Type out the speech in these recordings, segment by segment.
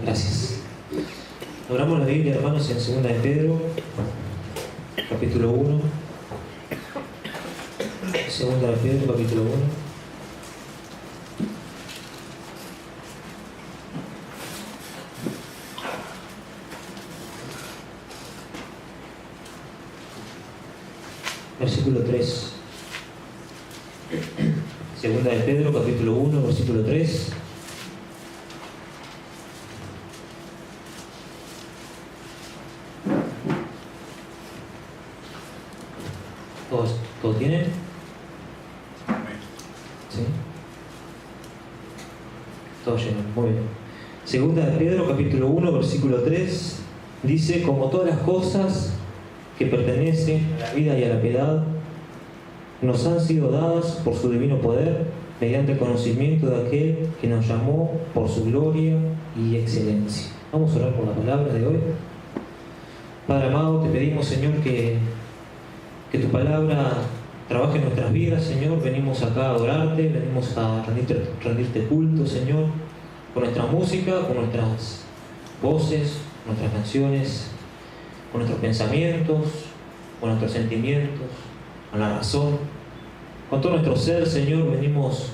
Gracias. Abramos la Biblia, hermanos, en 2 de Pedro, capítulo 1. 2 de Pedro, capítulo 1. Versículo 3. 2 de Pedro, capítulo 1, versículo 3. ¿Todos tienen? ¿Sí? Todos llenan, muy bien. 2 de Pedro, capítulo 1, versículo 3, dice: como todas las cosas que pertenecen a la vida y a la piedad nos han sido dadas por su divino poder, mediante el conocimiento de aquel que nos llamó por su gloria y excelencia. Vamos a orar por la palabra de hoy. Padre amado, te pedimos, Señor, que tu palabra trabaje en nuestras vidas, Señor. Venimos acá a adorarte, venimos a rendirte culto, Señor, con nuestra música, con nuestras voces, nuestras canciones, con nuestros pensamientos, con nuestros sentimientos, con la razón, con todo nuestro ser, Señor. Venimos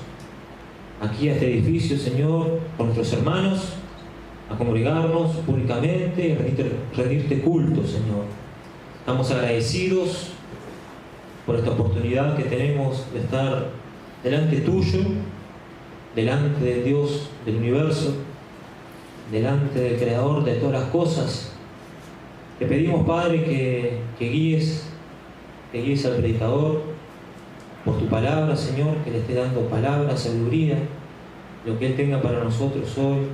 aquí a este edificio, Señor, con nuestros hermanos, a congregarnos públicamente y a rendirte culto, Señor. Estamos agradecidos por esta oportunidad que tenemos de estar delante tuyo, delante del Dios del universo, delante del Creador de todas las cosas. Te pedimos, Padre, que guíes al predicador por tu palabra, Señor, que le esté dando palabra, sabiduría, lo que Él tenga para nosotros hoy.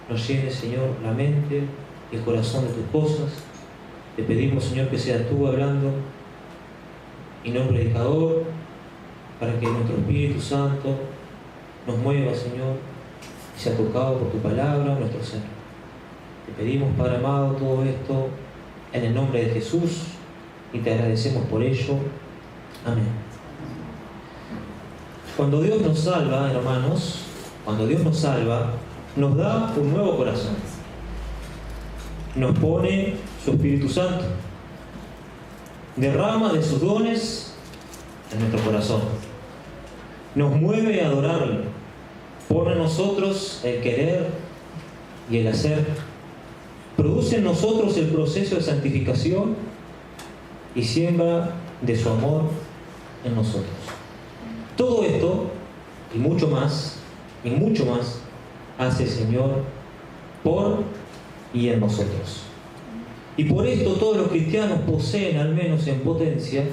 Nos llene, Señor, la mente y el corazón de tus cosas. Te pedimos, Señor, que sea tú hablando y no el predicador, para que nuestro Espíritu Santo nos mueva, Señor, y sea tocado por tu palabra, nuestro ser. Te pedimos, Padre amado, todo esto en el nombre de Jesús y te agradecemos por ello. Amén. Cuando Dios nos salva, hermanos, cuando Dios nos salva, nos da un nuevo corazón. Nos pone su Espíritu Santo. Derrama de sus dones en nuestro corazón. Nos mueve a adorarle. Pone en nosotros el querer y el hacer. Produce en nosotros el proceso de santificación y siembra de su amor en nosotros. Todo esto y mucho más, hace el Señor por y en nosotros. Y por esto todos los cristianos poseen, al menos en potencia,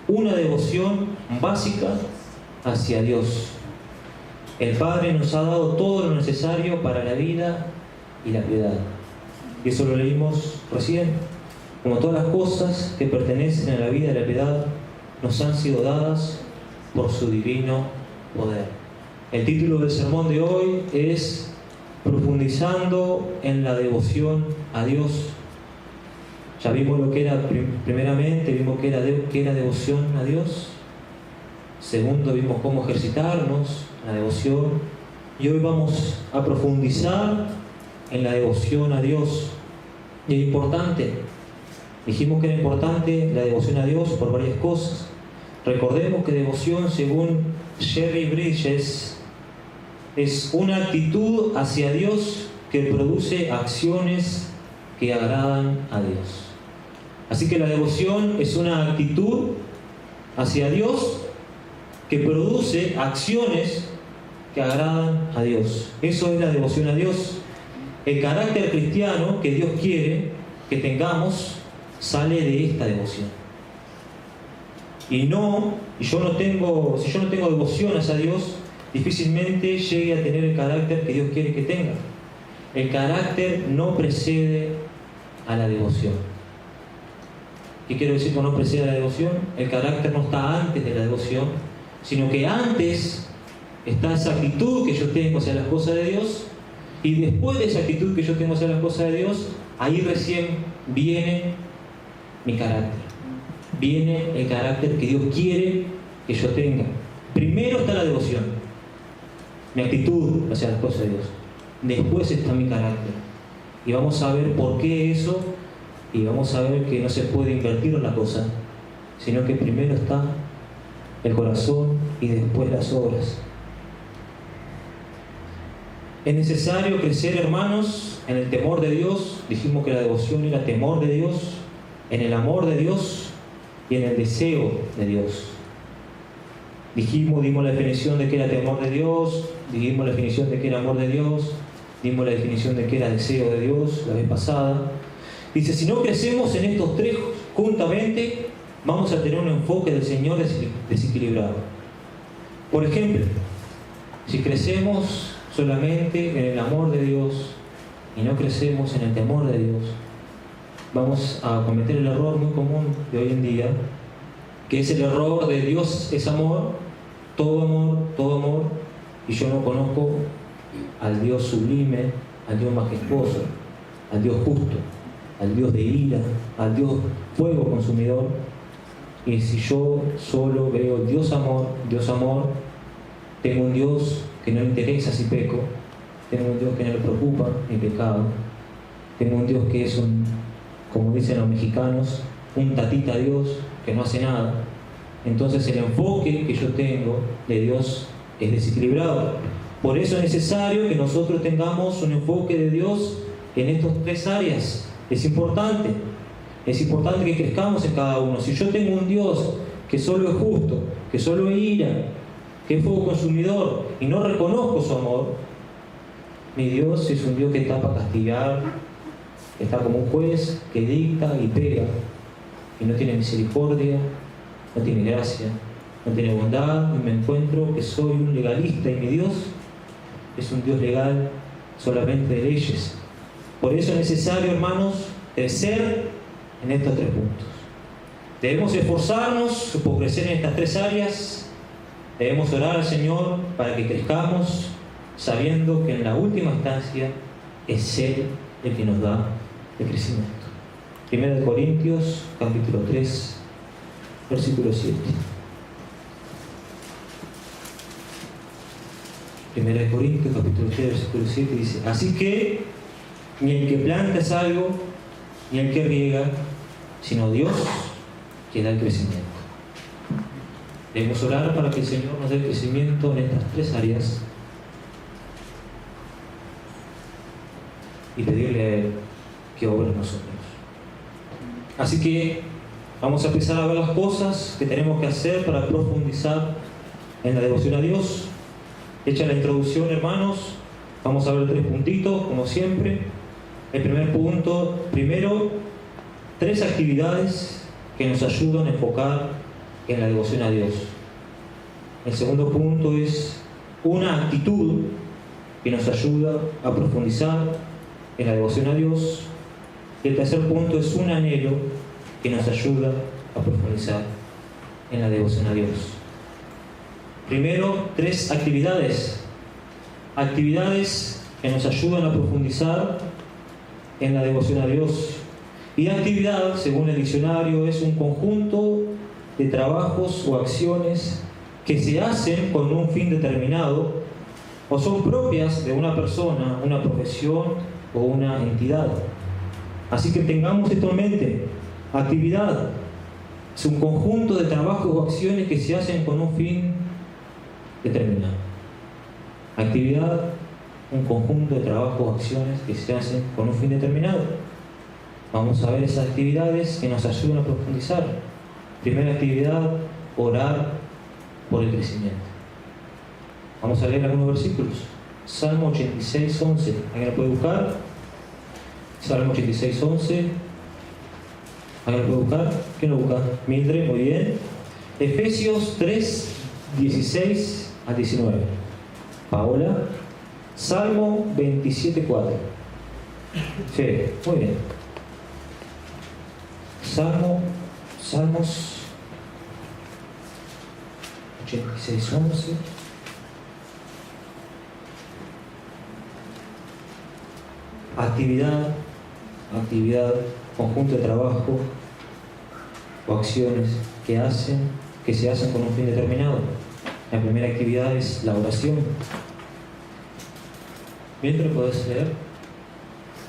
una devoción básica hacia Dios. El Padre nos ha dado todo lo necesario para la vida y la piedad. Y eso lo leímos recién. Como todas las cosas que pertenecen a la vida y la piedad nos han sido dadas por su divino poder. El título del sermón de hoy es Profundizando en la devoción a Dios. Ya vimos lo que era, primeramente vimos que era devoción a Dios. Segundo, vimos cómo ejercitarnos en la devoción. Y hoy vamos a profundizar en la devoción a Dios. Y es importante, dijimos que era importante la devoción a Dios por varias cosas. Recordemos que devoción, según Jerry Bridges, es una actitud hacia Dios que produce acciones que agradan a Dios. Así que la devoción es una actitud hacia Dios que produce acciones que agradan a Dios. Eso es la devoción a Dios. El carácter cristiano que Dios quiere que tengamos sale de esta devoción. Si yo no tengo devoción hacia Dios, difícilmente llegue a tener el carácter que Dios quiere que tenga. El carácter no precede a la devoción. ¿Qué quiero decir con no precede a la devoción? El carácter no está antes de la devoción, sino que antes está esa actitud que yo tengo hacia las cosas de Dios, Y después de esa actitud que yo tengo hacia las cosas de Dios, ahí recién viene mi carácter. Viene el carácter que Dios quiere que yo tenga. Primero está la devoción, mi actitud hacia las cosas de Dios. Después está mi carácter. Y vamos a ver por qué eso, y vamos a ver que no se puede invertir en la cosa, sino que primero está el corazón y después las obras. Es necesario crecer, hermanos, en el temor de Dios. Dijimos que la devoción era temor de Dios, en el amor de Dios y en el deseo de Dios. Dimos la definición de qué era temor de Dios, dijimos la definición de qué era amor de Dios, dimos la definición de qué era deseo de Dios la vez pasada. Dice, si no crecemos en estos tres juntamente, vamos a tener un enfoque del Señor desequilibrado. Por ejemplo, si crecemos solamente en el amor de Dios y no crecemos en el temor de Dios, vamos a cometer el error muy común de hoy en día, que es el error de Dios es amor, todo amor, y yo no conozco al Dios sublime, al Dios majestuoso, al Dios justo, al Dios de ira, al Dios fuego consumidor. Y si yo solo veo Dios amor, tengo un Dios que no le interesa si peco, tengo un Dios que no le preocupa mi pecado, tengo un Dios que es como dicen los mexicanos, un tatita Dios que no hace nada. Entonces el enfoque que yo tengo de Dios es desequilibrado. Por eso es necesario que nosotros tengamos un enfoque de Dios en estas tres áreas. Es importante que crezcamos en cada uno. Si yo tengo un Dios que solo es justo, que solo es ira, que es fuego consumidor, y no reconozco su amor, mi Dios es un Dios que está para castigar, que está como un juez que dicta y pega, y no tiene misericordia, no tiene gracia, no tiene bondad, y me encuentro que soy un legalista, y mi Dios es un Dios legal solamente de leyes. Por eso es necesario, hermanos, crecer en estos tres puntos. Debemos esforzarnos por crecer en estas tres áreas. Debemos orar al Señor para que crezcamos, sabiendo que en la última instancia es Él el que nos da el crecimiento. 1 Corintios, capítulo 3, versículo 7. 1 Corintios, capítulo 3, versículo 7 dice: así que ni el que planta es algo, ni el que riega, sino Dios que da el crecimiento. Debemos orar para que el Señor nos dé el crecimiento en estas tres áreas y pedirle a Él que obre en nosotros. Así que vamos a empezar a ver las cosas que tenemos que hacer para profundizar en la devoción a Dios. Hecha la introducción, hermanos, vamos a ver tres puntitos, como siempre. El primer punto, primero, tres actividades que nos ayudan a enfocar en la devoción a Dios. El segundo punto es una actitud que nos ayuda a profundizar en la devoción a Dios. Y el tercer punto es un anhelo que nos ayuda a profundizar en la devoción a Dios. Primero, tres actividades. Actividades que nos ayudan a profundizar en la devoción a Dios. Y actividad, según el diccionario, es un conjunto de trabajos o acciones que se hacen con un fin determinado o son propias de una persona, una profesión o una entidad. Así que tengamos esto en mente. Actividad es un conjunto de trabajos o acciones que se hacen con un fin determinado. Actividad, un conjunto de trabajos o acciones que se hacen con un fin determinado. Vamos a ver esas actividades que nos ayudan a profundizar. Primera actividad, orar por el crecimiento. Vamos a leer algunos versículos. Salmo 86, 11. ¿Alguien lo puede buscar? Salmo 86, 11. ¿Alguien lo puede buscar? ¿Quién lo busca? Mildred, muy bien. Efesios 3, 16 a 19. Paola. Salmo 27, 4. Fede, muy bien. Salmos 86, 11. actividad, conjunto de trabajo o acciones que se hacen con un fin determinado. La primera actividad es la oración. ¿Bien te lo podés leer?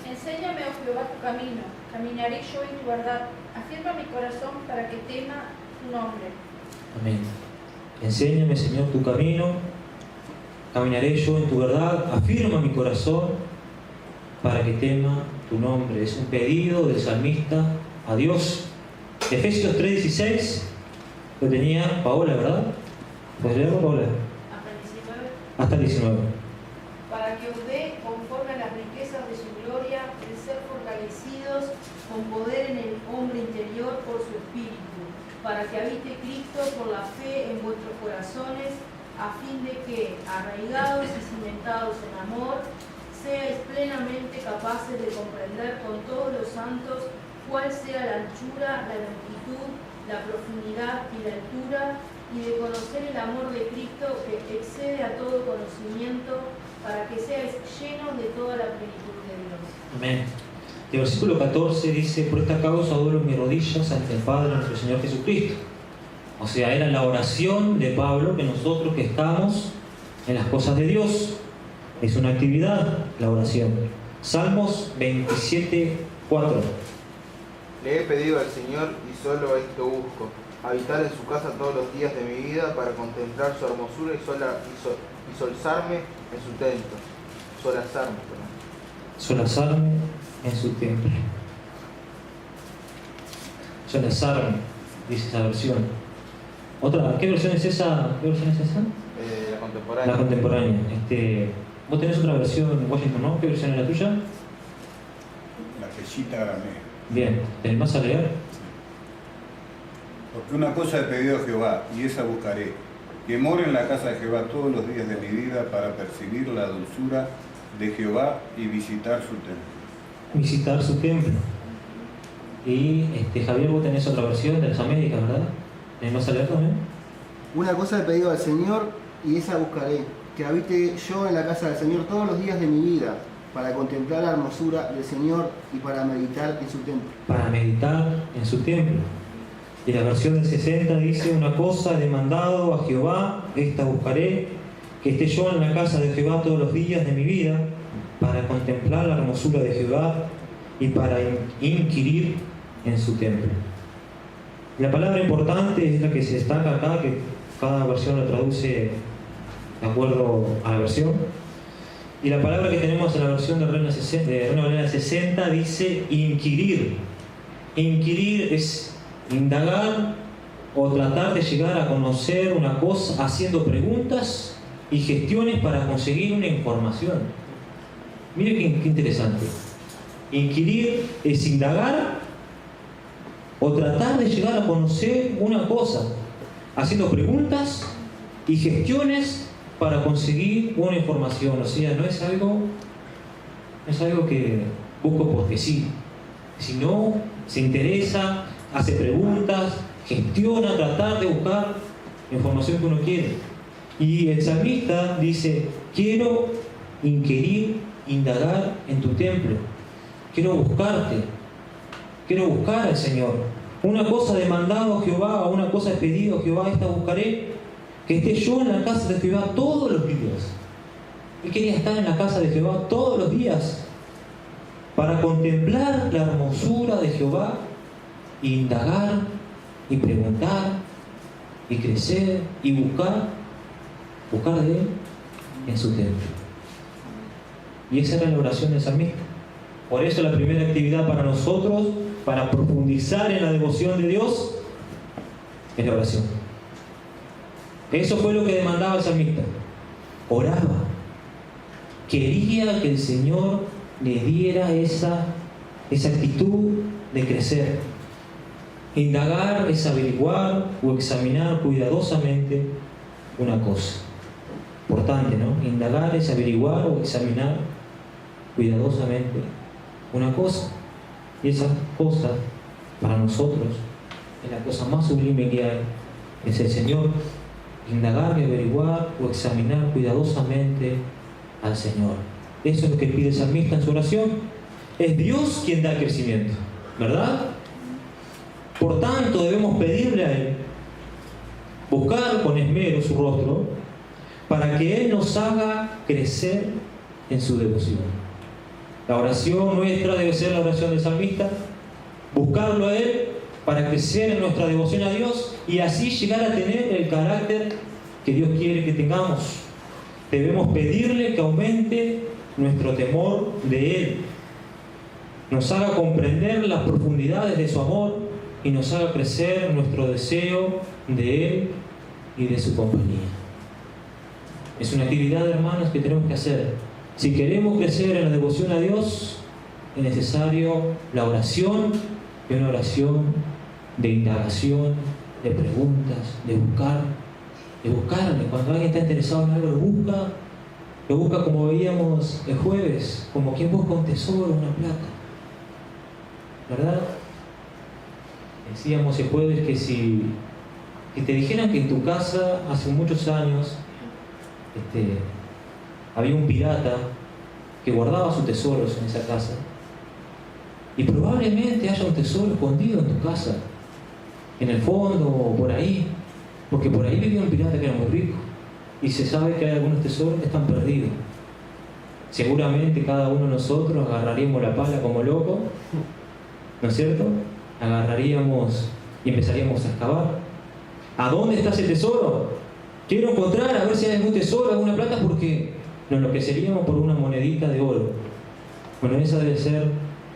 Enséñame, oh Jehová, tu camino, caminaré yo en tu verdad. Afirma mi corazón para que tema tu nombre. Amén. Enséñame, Señor, tu camino, caminaré yo en tu verdad. Afirma mi corazón para que tema tu nombre. Es un pedido del salmista a Dios. Efesios 3:16 lo tenía Paola, ¿verdad? ¿Puedes leerlo, Paola? Hasta el 19. Hasta el 19. Para que os dé, conforme a las riquezas de su gloria, el ser fortalecidos con poder en el hombre interior por su espíritu, para que habite Cristo por la fe en vuestros corazones, a fin de que, arraigados y cimentados en amor, seáis plenamente capaces de comprender con todos los santos cuál sea la anchura, la longitud, la profundidad y la altura, y de conocer el amor de Cristo que excede a todo conocimiento, para que seáis llenos de toda la plenitud de Dios. Amén. El versículo 14 dice: por esta causa doblo mis rodillas ante el Padre nuestro Señor Jesucristo. O sea, era la oración de Pablo, que nosotros que estamos en las cosas de Dios, es una actividad, la oración. Salmos 27:4. Le he pedido al Señor y solo esto busco, habitar en su casa todos los días de mi vida para contemplar su hermosura y solazarme en su templo. Solazarme en su templo. Solazarme, dice esa versión. Otra, ¿qué versión es esa? La contemporánea. La contemporánea. Vos tenés otra versión en Washington, ¿no? ¿Qué versión es la tuya? La Pesita Aramea. Bien, ¿tenés más a leer? Porque una cosa he pedido a Jehová, y esa buscaré, que more en la casa de Jehová todos los días de mi vida para percibir la dulzura de Jehová y visitar su templo. Visitar su templo. Y Javier, vos tenés otra versión de las Américas, ¿verdad? ¿Tenés más a leer también? Una cosa he pedido al Señor y esa buscaré, que habite yo en la casa del Señor todos los días de mi vida, para contemplar la hermosura del Señor y para meditar en su templo. Para meditar en su templo. Y la versión del 60 dice: una cosa he demandado a Jehová, esta buscaré, que esté yo en la casa de Jehová todos los días de mi vida, para contemplar la hermosura de Jehová y para inquirir en su templo. La palabra importante es la que se destaca acá, que cada versión lo traduce de acuerdo a la versión. Y la palabra que tenemos en la versión de Reina Valera 60 dice inquirir. Inquirir es indagar o tratar de llegar a conocer una cosa haciendo preguntas y gestiones para conseguir una información. Mire qué interesante. Inquirir es indagar o tratar de llegar a conocer una cosa haciendo preguntas y gestiones para conseguir una información. O sea, no es algo que busco porque sí, sino se interesa, hace preguntas, gestiona, tratar de buscar información que uno quiere. Y el salmista dice: quiero inquirir, indagar en tu templo, quiero buscarte, quiero buscar al Señor. Una cosa he demandado a Jehová, una cosa he pedido a Jehová, esta buscaré, que esté yo en la casa de Jehová todos los días. Él quería estar en la casa de Jehová todos los días para contemplar la hermosura de Jehová, e indagar y preguntar y crecer y buscar de Él en su templo. Y esa era la oración del salmista. Por eso la primera actividad para nosotros, para profundizar en la devoción de Dios, es la oración. Eso fue lo que demandaba el salmista. Oraba. Quería que el Señor le diera esa actitud de crecer. Indagar es averiguar o examinar cuidadosamente una cosa. Importante, ¿no? Indagar es averiguar o examinar cuidadosamente una cosa. Y esa cosa, para nosotros, es la cosa más sublime que hay. Es el Señor. Indagar y averiguar o examinar cuidadosamente al Señor. Eso es lo que pide el salmista en su oración. Es Dios quien da el crecimiento, ¿verdad? Por tanto, debemos pedirle a Él, buscar con esmero su rostro, para que Él nos haga crecer en su devoción. La oración nuestra debe ser la oración del salmista, buscarlo a Él para crecer en nuestra devoción a Dios y así llegar a tener el carácter que Dios quiere que tengamos. Debemos pedirle que aumente nuestro temor de Él, nos haga comprender las profundidades de su amor y nos haga crecer nuestro deseo de Él y de su compañía. Es una actividad, hermanos, que tenemos que hacer. Si queremos crecer en la devoción a Dios, es necesario la oración, y una oración de indagación, de preguntas, de buscarle. Cuando alguien está interesado en algo, lo busca como veíamos el jueves, como quien busca un tesoro, una plata. ¿Verdad? Decíamos el jueves que si te dijeran que en tu casa hace muchos años había un pirata que guardaba sus tesoros en esa casa, y probablemente haya un tesoro escondido en tu casa, en el fondo o por ahí, porque por ahí vivía un pirata que era muy rico y se sabe que hay algunos tesoros que están perdidos. Seguramente cada uno de nosotros agarraríamos la pala como loco, ¿no es cierto? Agarraríamos y empezaríamos a excavar. ¿A dónde está ese tesoro? Quiero encontrar, a ver si hay algún tesoro, alguna plata, porque nos enloqueceríamos por una monedita de oro. Bueno, esa debe ser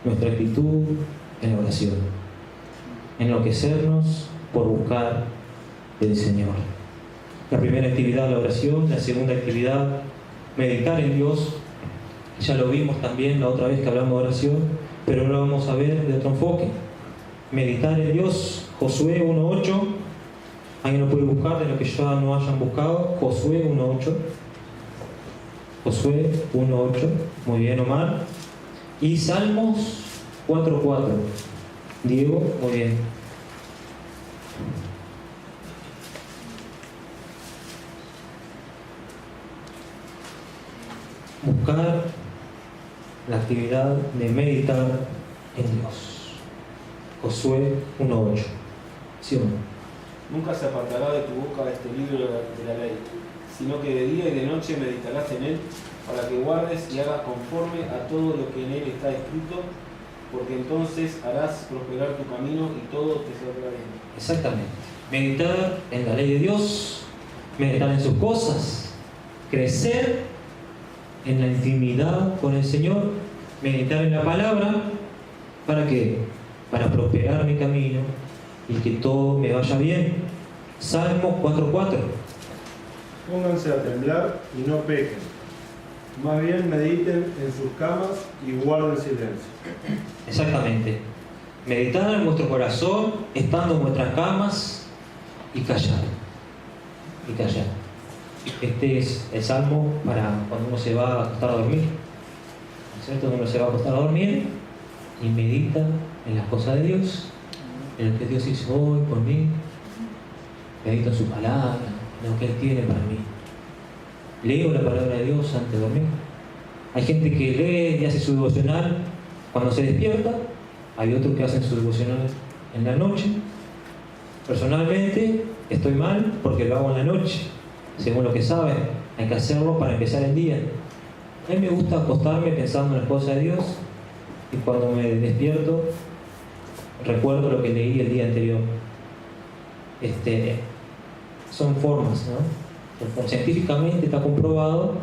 nuestra actitud en la oración. Enloquecernos por buscar del Señor. La primera actividad, la oración. La segunda actividad, meditar en Dios. Ya lo vimos también la otra vez que hablamos de oración, pero ahora vamos a ver de otro enfoque. Meditar en Dios. Josué 1:8. ¿Alguien lo puede buscar de lo que ya no hayan buscado? Josué 1:8. Josué 1:8. Muy bien, Omar. Y Salmos 4:4. Diego, muy bien. Buscar la actividad de meditar en Dios. Josué 1:8. ¿Sí o no? Nunca se apartará de tu boca este libro de la ley, sino que de día y de noche meditarás en él, para que guardes y hagas conforme a todo lo que en él está escrito, porque entonces harás prosperar tu camino y todo te saldrá bien. Exactamente. Meditar en la ley de Dios, meditar en sus cosas, crecer en la intimidad con el Señor, meditar en la palabra. ¿Para qué? Para prosperar mi camino y que todo me vaya bien. Salmo 4:4. Pónganse a temblar y no pequen. Más bien mediten en sus camas y guarden silencio. Exactamente. Meditar en vuestro corazón, estando en vuestras camas y callar. Y callar. Este es el salmo para cuando uno se va a acostar a dormir. ¿No es cierto? Uno se va a acostar a dormir y medita en las cosas de Dios, en lo que Dios hizo hoy por mí. Medito en su palabra, en lo que Él tiene para mí. Leo la palabra de Dios antes de dormir. Hay gente que lee y hace su devocional cuando se despierta. Hay otros que hacen su devocional en la noche. Personalmente estoy mal porque lo hago en la noche. Según lo que saben, hay que hacerlo para empezar el día. A mí me gusta acostarme pensando en las cosas de Dios y cuando me despierto recuerdo lo que leí el día anterior. Son formas, ¿no? Científicamente está comprobado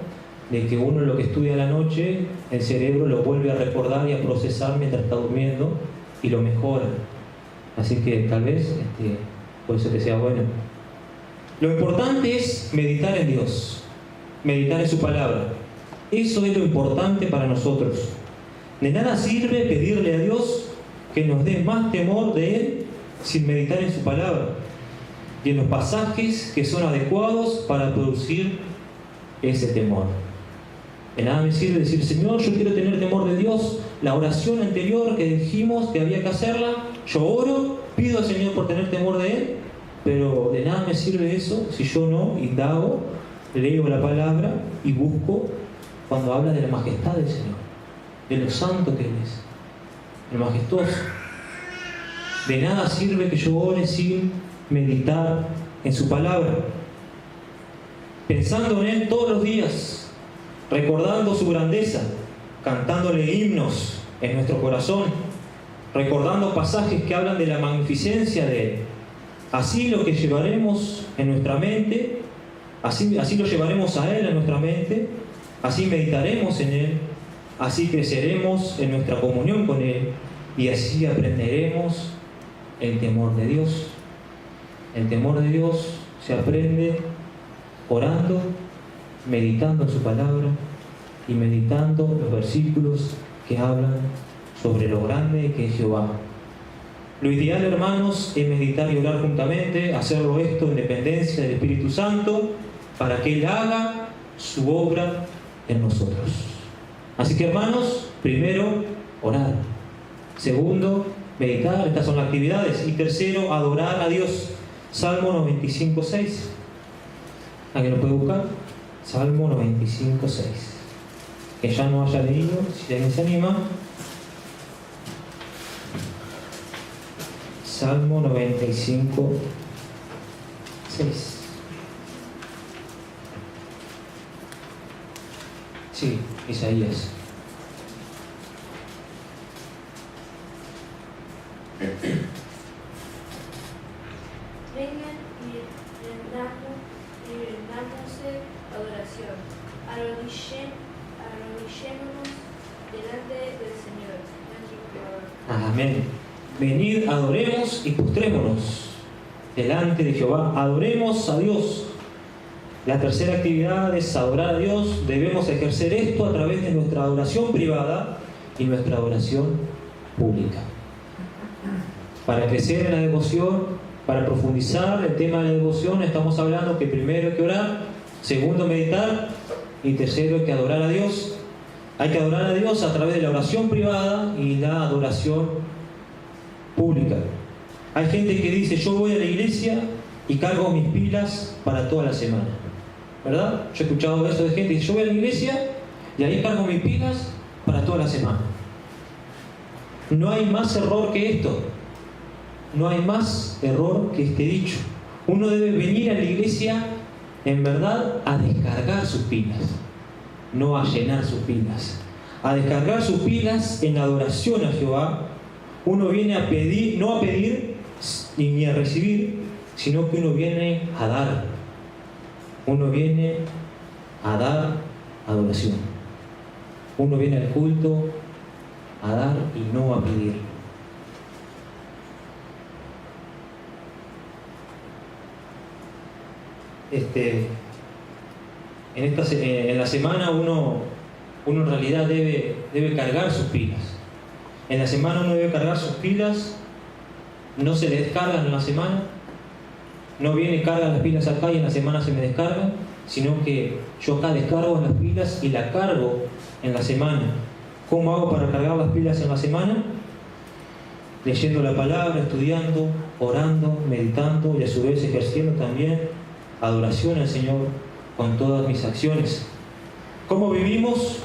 de que uno lo que estudia a la noche, el cerebro lo vuelve a recordar y a procesar mientras está durmiendo y lo mejora. Así que tal vez puede ser que sea bueno. Lo importante es meditar en Dios, meditar en su palabra. Eso es lo importante para nosotros. De nada sirve pedirle a Dios que nos dé más temor de Él sin meditar en su palabra y en los pasajes que son adecuados para producir ese temor. De nada me sirve decir, Señor, yo quiero tener temor de Dios. La oración anterior que dijimos que había que hacerla, yo oro, pido al Señor por tener temor de Él, pero de nada me sirve eso si yo no indago, leo la palabra y busco cuando habla de la majestad del Señor. de lo santo que Él es, el majestuoso. De nada sirve que yo ore sin meditar en su palabra, pensando en Él todos los días, recordando su grandeza, cantándole himnos en nuestro corazón, recordando pasajes que hablan de la magnificencia de Él. Así lo que llevaremos en nuestra mente, así lo llevaremos a Él en nuestra mente, así meditaremos en Él, así creceremos en nuestra comunión con Él y así aprenderemos el temor de Dios. El temor de Dios se aprende orando, meditando en su palabra y meditando los versículos que hablan sobre lo grande que es Jehová. Lo ideal, hermanos, es meditar y orar juntamente, hacerlo esto en dependencia del Espíritu Santo, para que Él haga su obra en nosotros. Así que, hermanos, primero, orar. Segundo, meditar, estas son las actividades. Y tercero, adorar a Dios. Salmo 95:6. ¿Alguien lo puede buscar? Salmo 95:6. Que ya no haya leído, si alguien se anima. Salmo 95:6. Sí, Isaías. Vengan y rendámosle adoración. Arrodillémonos delante del Señor, nuestro Creador. Amén. Venid, adoremos y postrémonos delante de Jehová. Adoremos a Dios. La tercera actividad es adorar a Dios. Debemos ejercer esto a través de nuestra adoración privada y nuestra adoración pública. Para crecer en la devoción, para profundizar el tema de la devoción, estamos hablando que primero hay que orar, segundo meditar y tercero hay que adorar a Dios. Hay que adorar a Dios a través de la oración privada y la adoración pública. Hay gente que dice: yo voy a la iglesia y cargo mis pilas para toda la semana, ¿verdad? Yo he escuchado eso de gente que dice: yo voy a la iglesia y ahí cargo mis pilas para toda la semana. No hay más error que esto. No hay más error que este dicho. Uno debe venir a la iglesia en verdad a descargar sus pilas, no a llenar sus pilas, a descargar sus pilas en adoración a Jehová. Uno viene a pedir, no a pedir ni a recibir, sino que uno viene a dar. Uno viene a dar adoración. Uno viene al culto a dar y no a pedir. En la semana uno en realidad debe cargar sus pilas. En la semana uno debe cargar sus pilas. No se le descargan en la semana. No viene y carga las pilas acá y en la semana se me descargan, sino que yo acá descargo las pilas y la cargo en la semana. ¿Cómo hago para cargar las pilas en la semana? Leyendo la palabra, estudiando, orando, meditando y a su vez ejerciendo también adoración al Señor con todas mis acciones. ¿Cómo vivimos?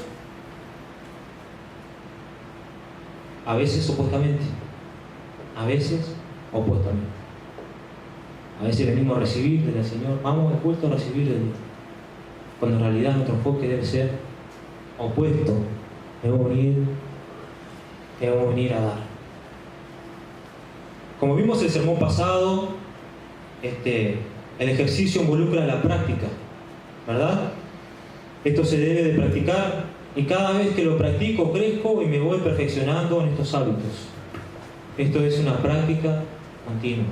A veces opuestamente, a veces opuestamente. A veces venimos a recibir del Señor, vamos al culto a recibir de Dios, cuando en realidad nuestro enfoque debe ser opuesto. Debemos venir a dar. Como vimos el sermón pasado, el ejercicio involucra la práctica, ¿verdad? Esto se debe de practicar y cada vez que lo practico crezco y me voy perfeccionando en estos hábitos. Esto es una práctica continua,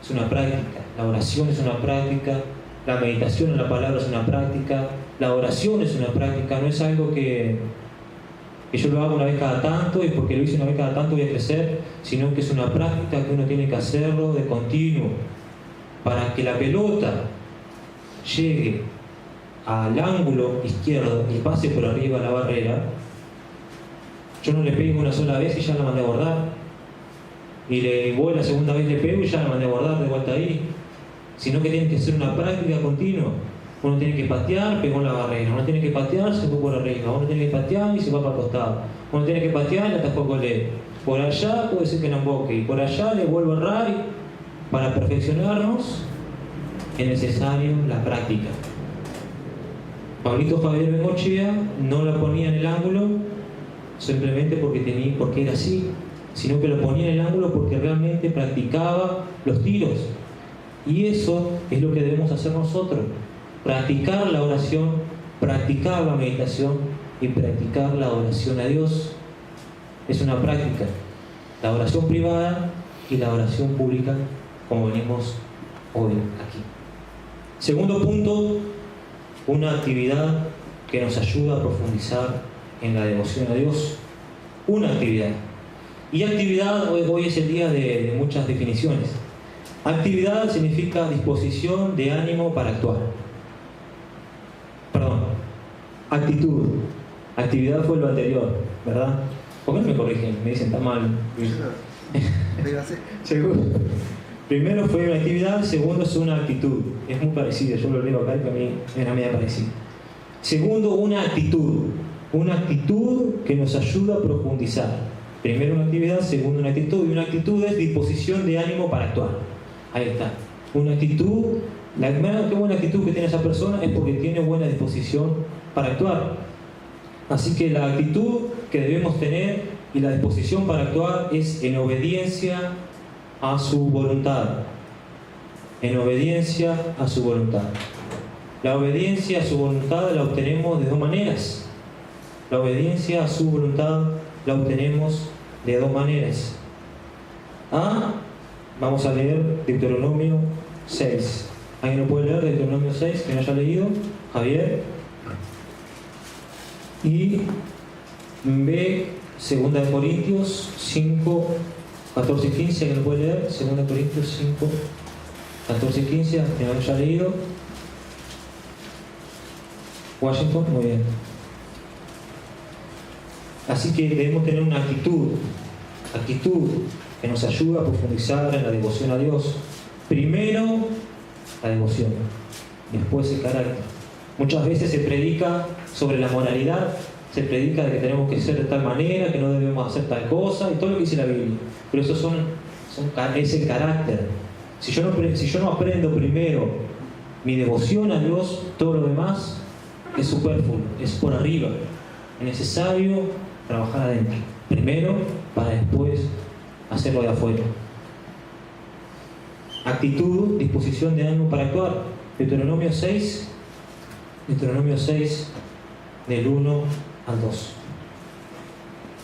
es una práctica. La oración es una práctica, la meditación en la palabra es una práctica, la oración es una práctica, no es algo que yo lo hago una vez cada tanto y porque lo hice una vez cada tanto voy a crecer, sino que es una práctica que uno tiene que hacerlo de continuo. Para que la pelota llegue al ángulo izquierdo y pase por arriba la barrera, yo no le pego una sola vez y ya la mandé a guardar. Y voy la segunda vez le pego y ya la mandé a guardar de vuelta ahí. Sino que tiene que ser una práctica continua. Uno tiene que patear, pegó en la barrera. Uno tiene que patear, se fue por arriba. Uno tiene que patear y se va para el costado. Uno tiene que patear y le atajó el golero. Por allá puede ser que no emboque. Y por allá le vuelvo a errar. Para perfeccionarnos es necesario la práctica. Pablito Javier Bengochea no la ponía en el ángulo simplemente porque era así, sino que lo ponía en el ángulo porque realmente practicaba los tiros. Y eso es lo que debemos hacer nosotros: practicar la oración, practicar la meditación y practicar la oración a Dios. Es una práctica, la oración privada y la oración pública, como venimos hoy aquí. Segundo punto, una actividad que nos ayuda a profundizar en la devoción a Dios. Una actividad. Y actividad, hoy es el día de muchas definiciones. Actividad significa disposición de ánimo para actuar. Perdón, actitud. Actividad fue lo anterior, ¿verdad? ¿Por qué no me corrigen? Me dicen, está mal. Seguro. Primero fue una actividad, segundo es una actitud. Es muy parecido, yo lo leo acá y para mí era media parecida. Segundo, una actitud. Una actitud que nos ayuda a profundizar. Primero una actividad, segundo una actitud. Y una actitud es disposición de ánimo para actuar. Ahí está. Una actitud, qué buena actitud que tiene esa persona es porque tiene buena disposición para actuar. Así que la actitud que debemos tener y la disposición para actuar es en obediencia a su voluntad. En obediencia a su voluntad. La obediencia a su voluntad la obtenemos de dos maneras. La obediencia a su voluntad la obtenemos de dos maneras. Vamos a leer Deuteronomio 6. ¿Alguien lo puede leer? Deuteronomio 6, que no haya leído. Javier. Y B, 2 Corintios 5, 14 y 15. ¿Alguien lo puede leer? 2 Corintios 5, 14 y 15. Que no haya leído. Washington, muy bien. Así que debemos tener una actitud que nos ayuda a profundizar en la devoción a Dios. Primero, la devoción, después el carácter. Muchas veces se predica sobre la moralidad, se predica de que tenemos que ser de tal manera, que no debemos hacer tal cosa, y todo lo que dice la Biblia. Pero eso es el carácter. Si yo no aprendo primero mi devoción a Dios, todo lo demás es superfluo, es por arriba. Es necesario trabajar adentro, primero para después hacerlo de afuera. Actitud, disposición de ánimo para actuar. Deuteronomio 6, del 1 al 2.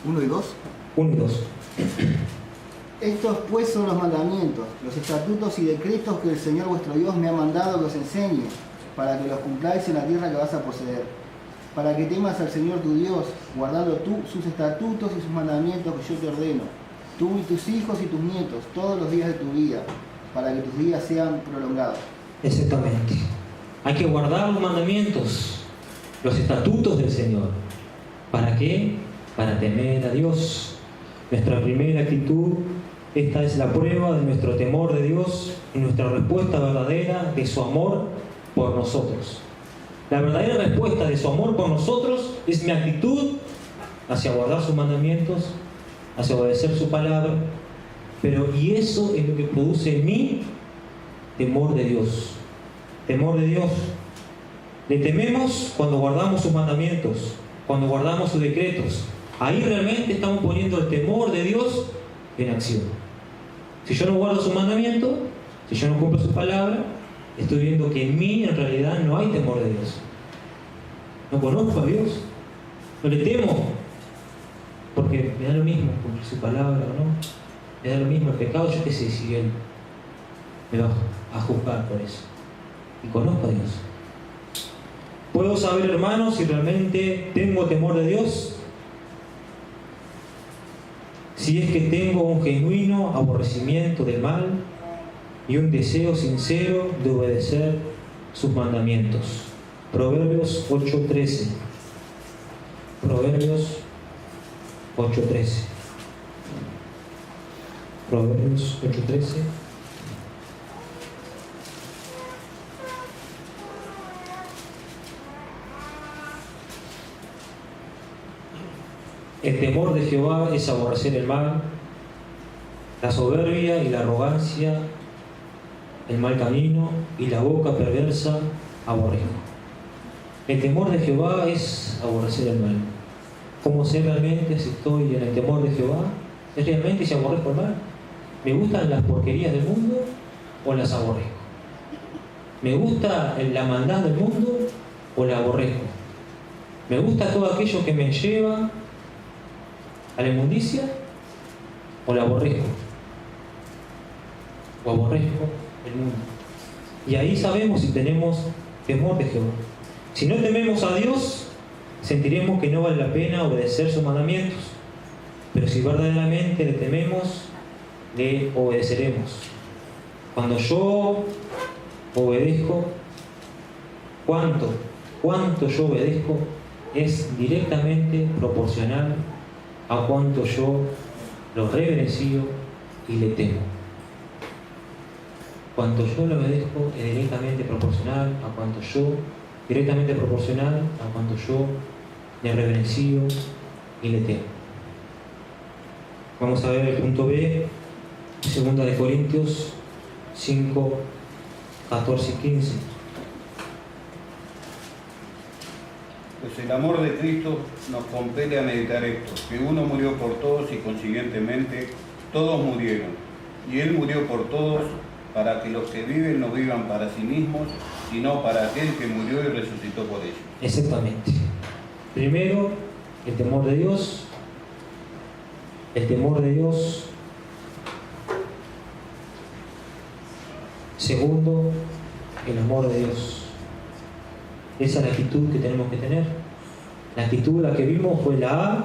1 y 2. 1 y 2. Estos pues son los mandamientos, los estatutos y decretos que el Señor vuestro Dios me ha mandado que os enseñe, para que los cumpláis en la tierra que vas a poseer, para que temas al Señor tu Dios, guardando tú sus estatutos y sus mandamientos que yo te ordeno, tú y tus hijos y tus nietos, todos los días de tu vida, para que tus días sean prolongados. Exactamente. Hay que guardar los mandamientos, los estatutos del Señor. ¿Para qué? Para temer a Dios. Nuestra primera actitud, esta es la prueba de nuestro temor de Dios y nuestra respuesta verdadera de su amor por nosotros. La verdadera respuesta de su amor por nosotros es mi actitud hacia guardar sus mandamientos, hacia obedecer su palabra, y eso es lo que produce en mí temor de Dios. Temor de Dios. Le tememos cuando guardamos sus mandamientos, cuando guardamos sus decretos. Ahí realmente estamos poniendo el temor de Dios en acción. Si yo no guardo su mandamiento, si yo no cumplo su palabra, estoy viendo que en mí en realidad no hay temor de Dios. No conozco a Dios, no le temo, porque me da lo mismo cumplir su palabra o no, me da lo mismo el pecado. Yo qué sé si Él me va a juzgar por eso. Y conozco a Dios. ¿Puedo saber, hermanos, si realmente tengo temor de Dios? Si es que tengo un genuino aborrecimiento del mal y un deseo sincero de obedecer sus mandamientos. Proverbios 8:13. Proverbios 8:13. Proverbios 8:13. El temor de Jehová es aborrecer el mal, la soberbia y la arrogancia, el mal camino y la boca perversa aborrezco. El temor de Jehová es aborrecer el mal. ¿Cómo sé realmente si estoy en el temor de Jehová? ¿Es realmente si aborrezco el mal? ¿Me gustan las porquerías del mundo o las aborrezco? ¿Me gusta la maldad del mundo o la aborrezco? ¿Me gusta todo aquello que me lleva a la inmundicia o la aborrezco? ¿O aborrezco el mundo? Y ahí sabemos si tenemos temor de Jehová. Si no tememos a Dios, sentiremos que no vale la pena obedecer sus mandamientos. Pero si verdaderamente le tememos, le obedeceremos. Cuando yo obedezco, cuánto yo obedezco es directamente proporcional a cuánto yo lo reverencio y le temo. Cuanto yo le obedezco es directamente proporcional a cuanto yo le reverencio y le temo. Vamos a ver el punto B, 2 de Corintios 5, 14 y 15. Pues el amor de Cristo nos compele a meditar esto, que uno murió por todos y consiguientemente todos murieron. Y Él murió por todos para que los que viven no vivan para sí mismos, sino para aquel que murió y resucitó por ellos. Exactamente. Primero, el temor de Dios. El temor de Dios. Segundo, el amor de Dios. Esa es la actitud que tenemos que tener. La actitud, la que vimos, fue la A,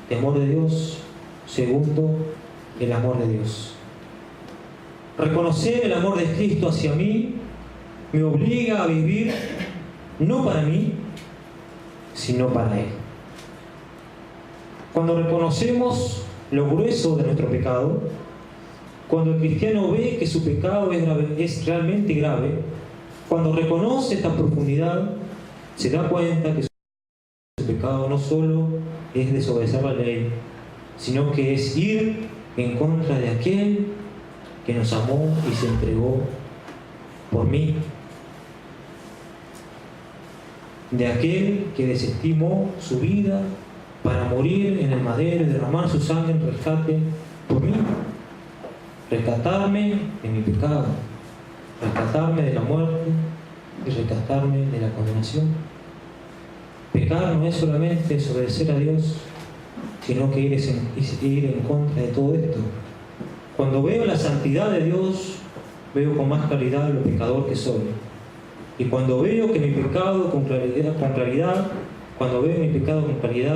temor de Dios. Segundo, el amor de Dios. Reconocer el amor de Cristo hacia mí me obliga a vivir no para mí, sino para Él. Cuando reconocemos lo grueso de nuestro pecado, cuando el cristiano ve que su pecado es realmente grave, cuando reconoce esta profundidad, se da cuenta que su pecado no solo es desobedecer la ley, sino que es ir en contra de aquel que nos amó y se entregó por mí, de aquel que desestimó su vida para morir en el madero y derramar su sangre en rescate por mí, rescatarme de mi pecado, rescatarme de la muerte y rescatarme de la condenación. Pecar no es solamente desobedecer a Dios, sino que ir en contra de todo esto. Cuando veo la santidad de Dios, veo con más claridad lo pecador que soy. Y cuando veo que mi pecado con claridad,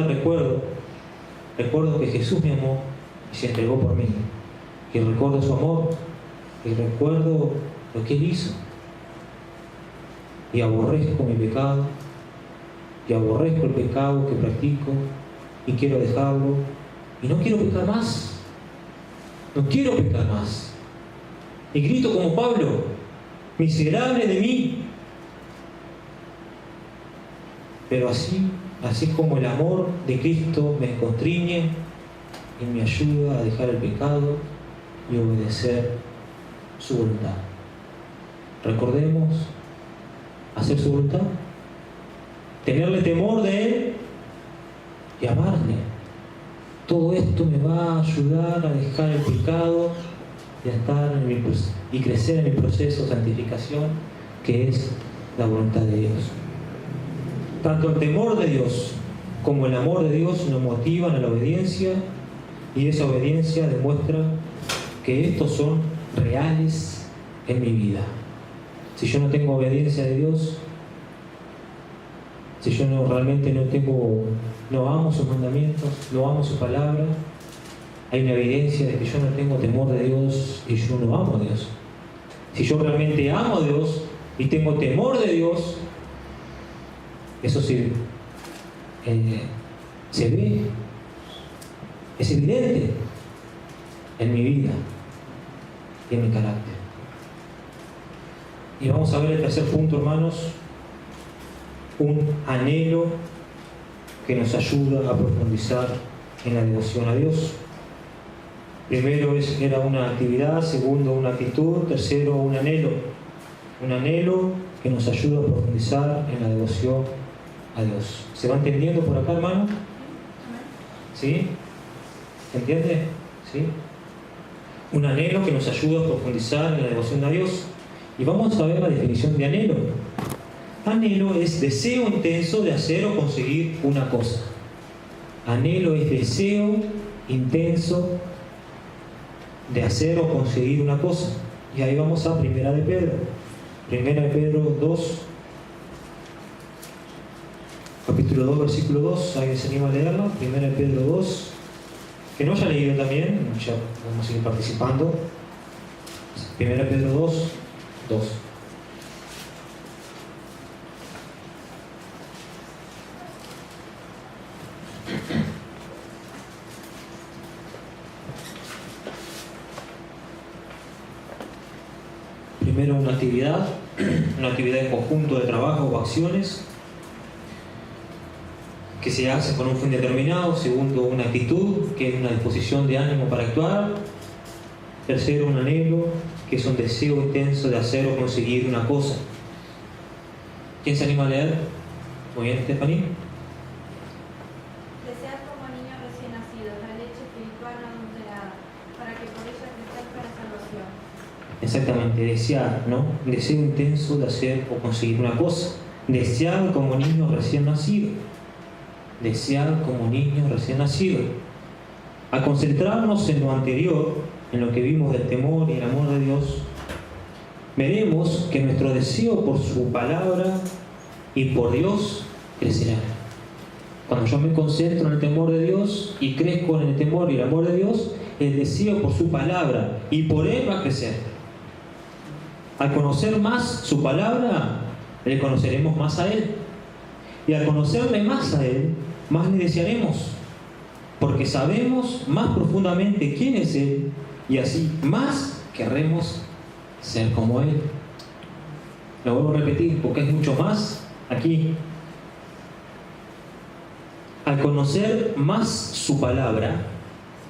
recuerdo que Jesús me amó y se entregó por mí. Y recuerdo su amor, y recuerdo lo que Él hizo. Y aborrezco mi pecado, y aborrezco el pecado que practico, y quiero dejarlo, y no quiero pecar más. No quiero pecar más. Y grito como Pablo: miserable de mí. Pero así como el amor de Cristo me constriñe y me ayuda a dejar el pecado y obedecer su voluntad. Recordemos hacer su voluntad, tenerle temor de Él y amarle. Todo esto me va a ayudar a dejar el pecado y crecer en mi proceso de santificación, que es la voluntad de Dios. Tanto el temor de Dios como el amor de Dios nos motivan a la obediencia, y esa obediencia demuestra que estos son reales en mi vida. Si yo no tengo obediencia de Dios, si yo no amo sus mandamientos, no amo su palabra, hay una evidencia de que yo no tengo temor de Dios y yo no amo a Dios. Si yo realmente amo a Dios y tengo temor de Dios, eso sí, se ve, es evidente en mi vida y en mi carácter. Y vamos a ver el tercer punto, hermanos, un anhelo que nos ayuda a profundizar en la devoción a Dios. Primero era una actividad, segundo una actitud, tercero un anhelo que nos ayuda a profundizar en la devoción a Dios. ¿Se va entendiendo por acá, hermano? ¿Sí? ¿Se entiende? ¿Sí? Un anhelo que nos ayuda a profundizar en la devoción a Dios. Y vamos a ver la definición de anhelo. Anhelo es deseo intenso de hacer o conseguir una cosa. Anhelo es deseo intenso de hacer o conseguir una cosa. Y ahí vamos a Primera de Pedro. Primera de Pedro 2, capítulo 2, versículo 2. ¿Alguien se anima a leerlo? Primera de Pedro 2. Que no haya leído también, ya vamos a ir participando. Primera de Pedro 2, 2. Primero una actividad en conjunto de trabajo o acciones que se hace con un fin determinado. Segundo, una actitud, que es una disposición de ánimo para actuar. Tercero, un anhelo, que es un deseo intenso de hacer o conseguir una cosa. ¿Quién se anima a leer? Muy bien, Stephanie. Desead como niños recién nacidos la leche espiritual no adulterada, para que por ella crezcáis para salvación. Exactamente, desear, ¿no? Deseo intenso de hacer o conseguir una cosa. Desear como niños recién nacidos. Desear como niños recién nacidos. Al concentrarnos en lo anterior, en lo que vimos del temor y el amor de Dios, veremos que nuestro deseo por su palabra y por Dios crecerá. Cuando yo me concentro en el temor de Dios y crezco en el temor y el amor de Dios, el deseo por su palabra y por Él va a crecer. Al conocer más su palabra, le conoceremos más a Él. Y al conocerle más a Él, más le desearemos, porque sabemos más profundamente quién es Él, y así más querremos ser como Él. Lo vuelvo a repetir, porque es mucho más aquí. Al conocer más su palabra,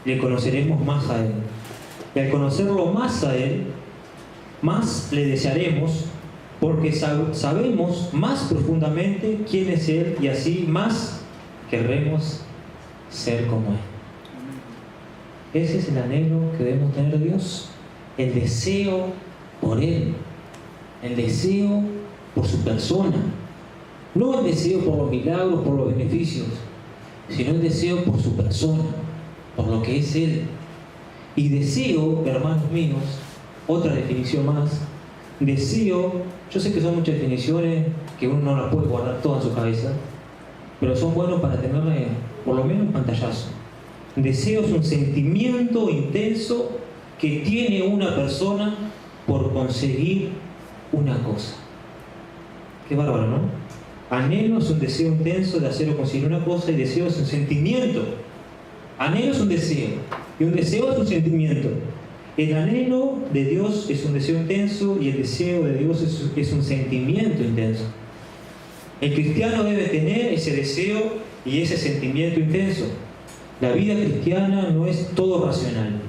le conoceremos más a Él. Y al conocerlo más a Él, más le desearemos, porque sabemos más profundamente quién es Él, y así más querremos ser como Él. Ese es el anhelo que debemos tener de Dios, el deseo por Él, el deseo por su persona, no el deseo por los milagros, por los beneficios, sino el deseo por su persona, por lo que es Él. Y deseo, hermanos míos, otra definición más, deseo, yo sé que son muchas definiciones que uno no las puede guardar todas en su cabeza, pero son buenos para tenerle por lo menos un pantallazo. Deseo es un sentimiento intenso que tiene una persona por conseguir una cosa. Qué bárbaro, ¿no? Anhelo es un deseo intenso de hacer o conseguir una cosa, y deseo es un sentimiento. Anhelo es un deseo y un deseo es un sentimiento. El anhelo de Dios es un deseo intenso y el deseo de Dios es un sentimiento intenso. El cristiano debe tener ese deseo y ese sentimiento intenso. La vida cristiana no es todo racional,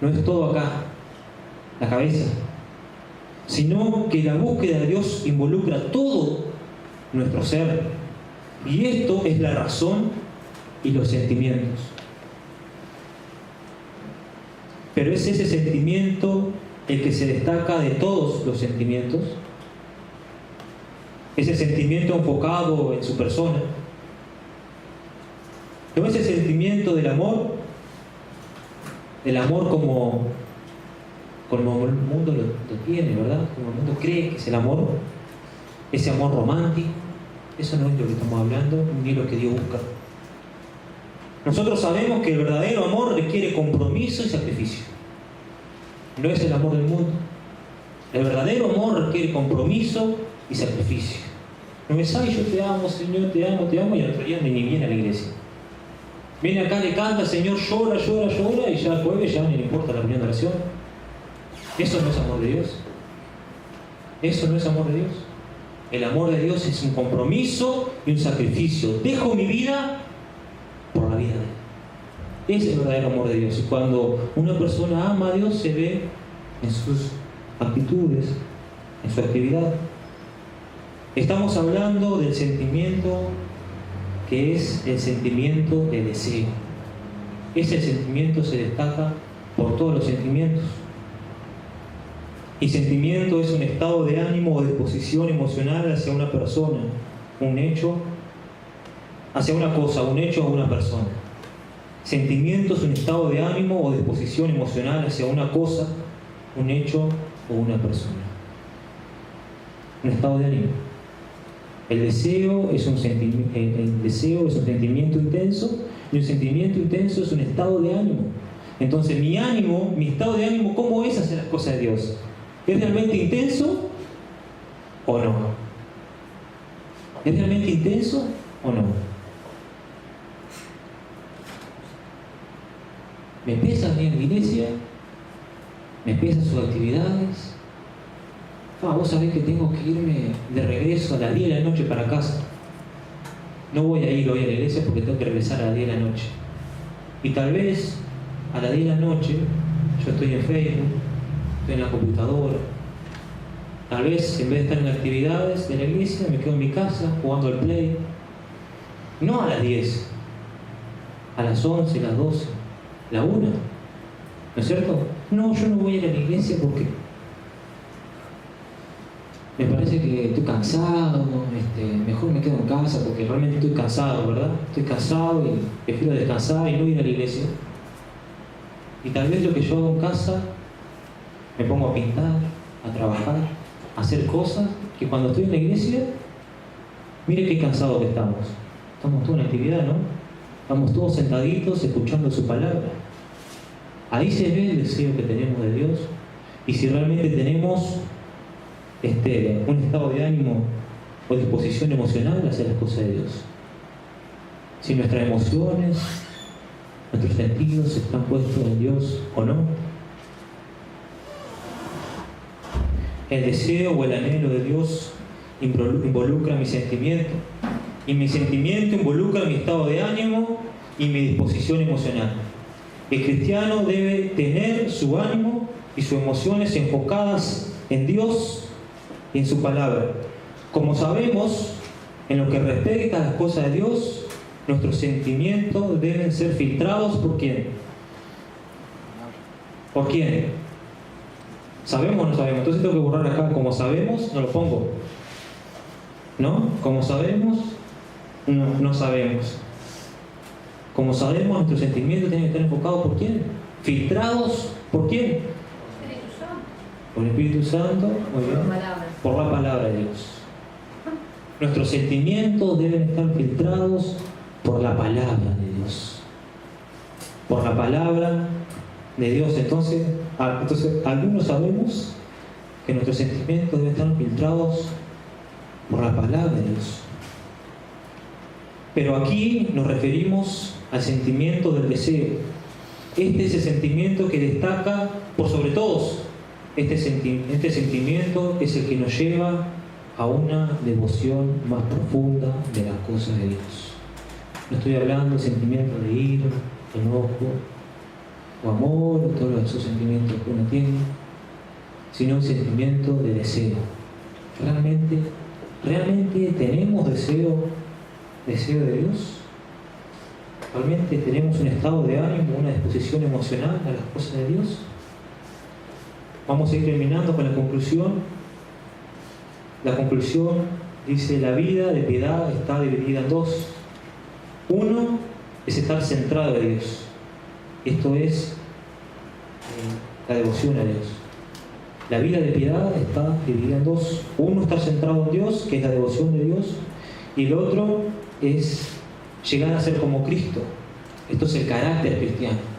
no es todo acá, la cabeza, sino que la búsqueda de Dios involucra todo nuestro ser. Y esto es la razón y los sentimientos. Pero es ese sentimiento el que se destaca de todos los sentimientos. Ese sentimiento enfocado en su persona. ¿No es el sentimiento del amor? El amor como el mundo lo tiene, ¿verdad? Como el mundo cree que es el amor. Ese amor romántico. Eso no es lo que estamos hablando, ni lo que Dios busca. Nosotros sabemos que el verdadero amor requiere compromiso y sacrificio. No es el amor del mundo. El verdadero amor requiere compromiso y sacrificio. No es, ay, yo te amo, Señor, te amo, y al otro día ni viene a la iglesia. Viene acá, le canta, Señor, llora, y ya el jueves ya ni le importa la reunión de oración. Eso no es amor de Dios. Eso no es amor de Dios. El amor de Dios es un compromiso y un sacrificio. Dejo mi vida por la vida de Él. Ese es el verdadero amor de Dios. Y cuando una persona ama a Dios, se ve en sus actitudes, en su actividad. Estamos hablando del sentimiento que es el sentimiento de deseo. Ese sentimiento se destaca por todos los sentimientos. Y sentimiento es un estado de ánimo o disposición emocional hacia una persona, un hecho, hacia una cosa, un hecho o una persona. Sentimiento es un estado de ánimo o disposición emocional hacia una cosa, un hecho o una persona. Un estado de ánimo. El deseo es un sentimiento intenso, y un sentimiento intenso es un estado de ánimo. Entonces mi ánimo, mi estado de ánimo, ¿cómo es hacer las cosas de Dios? ¿Es realmente intenso o no? ¿Es realmente intenso o no? ¿Me pesa venir a la iglesia? ¿Me pesan sus actividades? Vos sabés que tengo que irme de regreso a las 10 de la noche para casa. No voy a ir hoy a la iglesia porque tengo que regresar a las 10 de la noche. Y tal vez a las 10 de la noche yo estoy en Facebook, estoy en la computadora. Tal vez en vez de estar en actividades de la iglesia me quedo en mi casa jugando al play. No a las 10, a las 11, las 12, la 1. ¿No es cierto? No, yo no voy a ir a la iglesia porque me parece que estoy cansado, mejor me quedo en casa porque realmente estoy cansado, ¿verdad? Estoy cansado y prefiero descansar y no ir a la iglesia. Y tal vez lo que yo hago en casa, me pongo a pintar, a trabajar, a hacer cosas que cuando estoy en la iglesia, mire qué cansado que estamos. Estamos todos en actividad, ¿no? Estamos todos sentaditos escuchando su palabra. Ahí se ve el deseo que tenemos de Dios y si realmente tenemos un estado de ánimo o disposición emocional hacia las cosas de Dios. Si nuestras emociones, nuestros sentidos están puestos en Dios o no. El deseo o el anhelo de Dios involucra mi sentimiento y mi sentimiento involucra mi estado de ánimo y mi disposición emocional. El cristiano debe tener su ánimo y sus emociones enfocadas en Dios y en su palabra. Como sabemos, en lo que respecta a las cosas de Dios, nuestros sentimientos deben ser filtrados ¿por quién? ¿Por quién? ¿Sabemos o no sabemos? Entonces tengo que borrar acá, como sabemos, no lo pongo. ¿No? Como sabemos, no sabemos. Como sabemos, nuestros sentimientos tienen que estar enfocados ¿por quién? Filtrados ¿por quién? Por el Espíritu Santo, muy bien. Por la palabra de Dios. Nuestros sentimientos deben estar filtrados por la palabra de Dios. Por la palabra de Dios. Entonces algunos sabemos que nuestros sentimientos deben estar filtrados por la palabra de Dios. Pero aquí nos referimos al sentimiento del deseo. Este es el sentimiento que destaca por sobre todos. Este sentimiento es el que nos lleva a una devoción más profunda de las cosas de Dios. No estoy hablando de sentimientos de ira, enojo o amor, o todos esos sentimientos que uno tiene, sino un sentimiento de deseo. ¿Realmente tenemos deseo de Dios? ¿Realmente tenemos un estado de ánimo, una disposición emocional a las cosas de Dios? Vamos a ir terminando con la conclusión. La conclusión dice: la vida de piedad está dividida en dos. Uno es estar centrado en Dios. Esto es la devoción a Dios. La vida de piedad está dividida en dos. Uno, estar centrado en Dios, que es la devoción de Dios, y el otro es llegar a ser como Cristo. Esto es el carácter cristiano.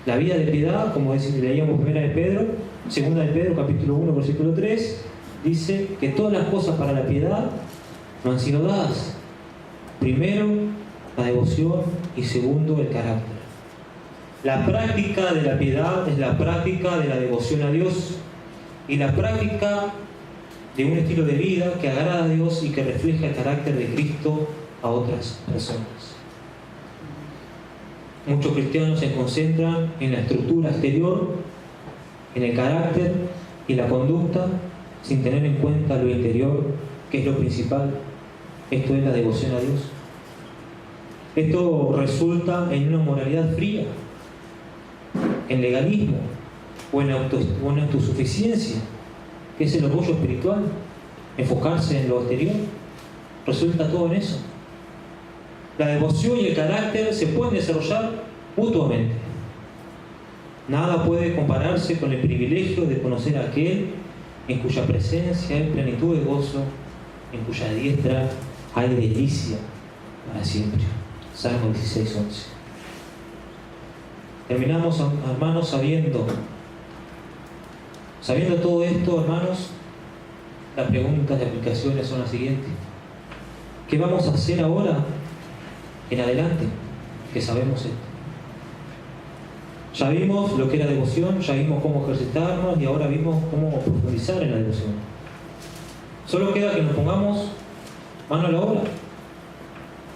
La vida de piedad, como leíamos segunda de Pedro, capítulo 1, versículo 3, dice que todas las cosas para la piedad nos han sido dadas. Primero, la devoción, y segundo, el carácter. La práctica de la piedad es la práctica de la devoción a Dios y la práctica de un estilo de vida que agrada a Dios y que refleja el carácter de Cristo a otras personas. Muchos cristianos se concentran en la estructura exterior, en el carácter y la conducta, sin tener en cuenta lo interior, que es lo principal. Esto es la devoción a Dios. Esto resulta en una moralidad fría, en legalismo o en autosuficiencia, que es el orgullo espiritual. Enfocarse en lo exterior resulta todo en eso. La devoción y el carácter se pueden desarrollar mutuamente. Nada puede compararse con el privilegio de conocer a aquel en cuya presencia hay plenitud de gozo, en cuya diestra hay delicia para siempre. Salmo 16:11. Terminamos, hermanos, sabiendo todo esto, hermanos. Las preguntas de aplicaciones son las siguientes: ¿qué vamos a hacer ahora en adelante que sabemos esto? Ya vimos lo que era devoción, ya vimos cómo ejercitarnos y ahora vimos cómo profundizar en la devoción. Solo queda que nos pongamos mano a la obra.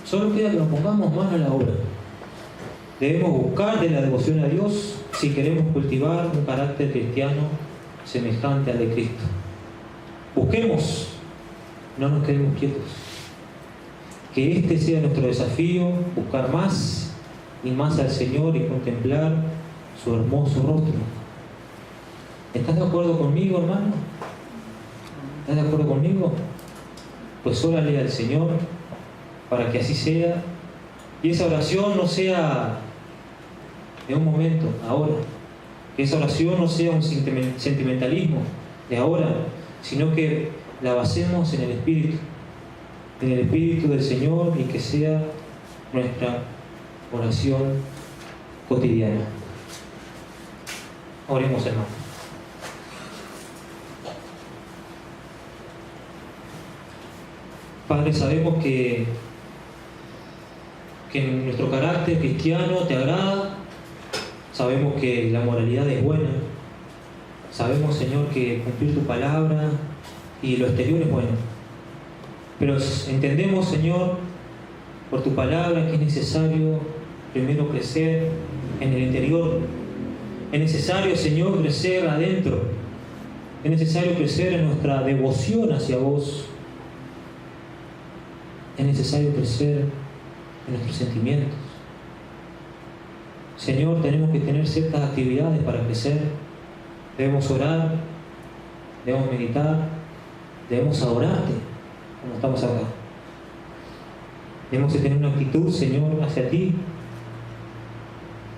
Solo queda que nos pongamos mano a la obra. Debemos buscar de la devoción a Dios si queremos cultivar un carácter cristiano semejante al de Cristo. Busquemos, no nos quedemos quietos. Que este sea nuestro desafío, buscar más y más al Señor y contemplar su hermoso rostro. ¿Estás de acuerdo conmigo, hermano? ¿Estás de acuerdo conmigo? Pues órale al Señor para que así sea. Y esa oración no sea de un momento, ahora. Que esa oración no sea un sentimentalismo de ahora, sino que la basemos en el Espíritu del Señor, y que sea nuestra oración cotidiana. Oremos, hermano. Padre, sabemos que nuestro carácter cristiano te agrada. Sabemos que la moralidad es buena. Sabemos, Señor, que cumplir tu palabra y lo exterior es bueno. Pero entendemos, Señor, por tu palabra, que es necesario primero crecer en el interior. Es necesario, Señor, crecer adentro. Es necesario crecer en nuestra devoción hacia vos. Es necesario crecer en nuestros sentimientos. Señor, tenemos que tener ciertas actividades para crecer. Debemos orar, debemos meditar, debemos adorarte como estamos acá. Debemos tener una actitud, Señor, hacia ti.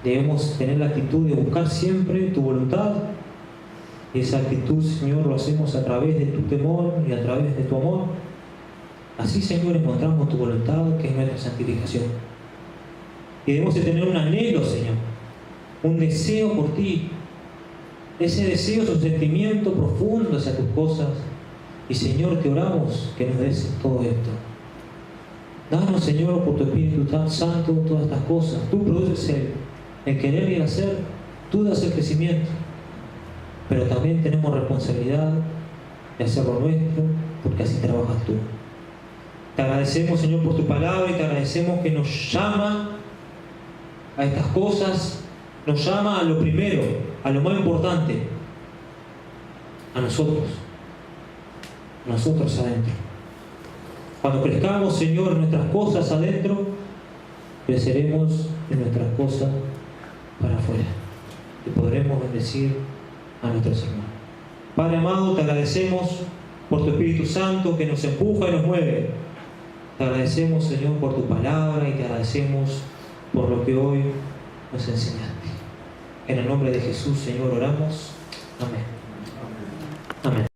Debemos tener la actitud de buscar siempre tu voluntad. Y esa actitud, Señor, lo hacemos a través de tu temor y a través de tu amor. Así, Señor, encontramos tu voluntad, que es nuestra santificación. Y debemos de tener un anhelo, Señor, un deseo por ti. Ese deseo es un sentimiento profundo hacia tus cosas. Y, Señor, te oramos que nos des todo esto. Danos, Señor, por tu Espíritu Santo todas estas cosas. Tú produces el querer y el hacer. Tú das el crecimiento. Pero también tenemos responsabilidad de hacerlo nuestro, porque así trabajas tú. Te agradecemos, Señor, por tu palabra, y te agradecemos que nos llama a estas cosas, nos llama a lo primero, a lo más importante, a nosotros adentro. Cuando crezcamos, Señor, en nuestras cosas adentro, creceremos en nuestras cosas para afuera y podremos bendecir a nuestros hermanos. Padre amado, te agradecemos por tu Espíritu Santo que nos empuja y nos mueve. Te agradecemos, Señor, por tu palabra, y te agradecemos por lo que hoy nos enseñaste. En el nombre de Jesús, Señor, oramos. Amén. Amén.